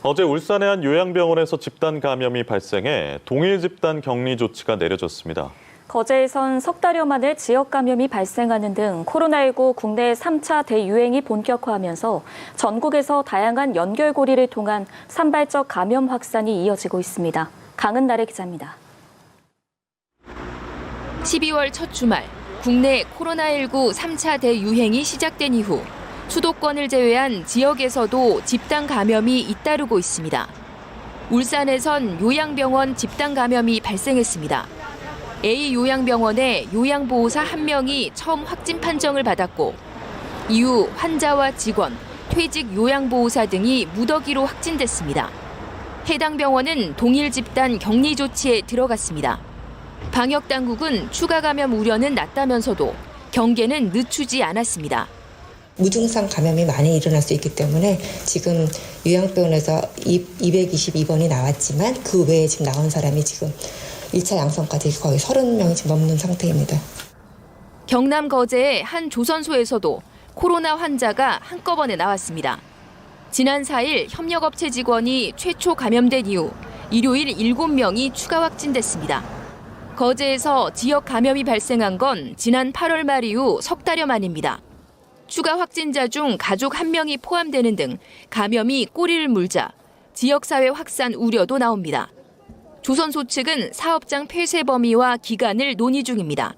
어제 울산의 한 요양병원에서 집단 감염이 발생해 동일 집단 격리 조치가 내려졌습니다. 거제에선 석 달여 만에 지역 감염이 발생하는 등 코로나19 국내 3차 대유행이 본격화하면서 전국에서 다양한 연결고리를 통한 산발적 감염 확산이 이어지고 있습니다. 강은나래 기자입니다. 12월 첫 주말, 국내 코로나19 3차 대유행이 시작된 이후 수도권을 제외한 지역에서도 집단 감염이 잇따르고 있습니다. 울산에선 요양병원 집단 감염이 발생했습니다. A 요양병원의 요양보호사 1명이 처음 확진 판정을 받았고 이후 환자와 직원, 퇴직 요양보호사 등이 무더기로 확진됐습니다. 해당 병원은 동일 집단 격리 조치에 들어갔습니다. 방역당국은 추가 감염 우려는 낮다면서도 경계는 늦추지 않았습니다. 무증상 감염이 많이 일어날 수 있기 때문에 지금 요양병원에서 222번이 나왔지만 그 외에 지금 나온 사람이 지금 1차 양성까지 거의 30명이 지금 넘는 상태입니다. 경남 거제의 한 조선소에서도 코로나 환자가 한꺼번에 나왔습니다. 지난 4일 협력업체 직원이 최초 감염된 이후 일요일 7명이 추가 확진됐습니다. 거제에서 지역 감염이 발생한 건 지난 8월 말 이후 석 달여 만입니다. 추가 확진자 중 가족 1명이 포함되는 등 감염이 꼬리를 물자 지역사회 확산 우려도 나옵니다. 조선소 측은 사업장 폐쇄 범위와 기간을 논의 중입니다.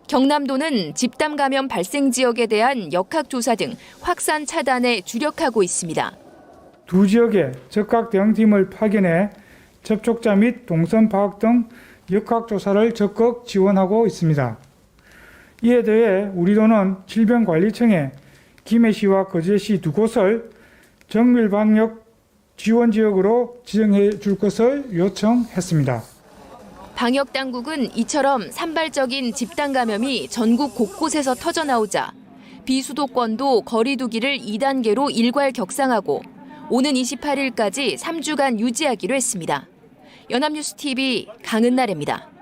경남도는 집단 감염 발생 지역에 대한 역학조사 등 확산 차단에 주력하고 있습니다. 두 지역에 적각 대응팀을 파견해 접촉자 및 동선 파악 등 역학조사를 적극 지원하고 있습니다. 이에 대해 우리도는 질병관리청에 김해시와 거제시 두 곳을 정밀방역 지원 지역으로 지정해 줄 것을 요청했습니다. 방역당국은 이처럼 산발적인 집단 감염이 전국 곳곳에서 터져나오자 비수도권도 거리 두기를 2단계로 일괄 격상하고 오는 28일까지 3주간 유지하기로 했습니다. 연합뉴스 TV 강은나래입니다.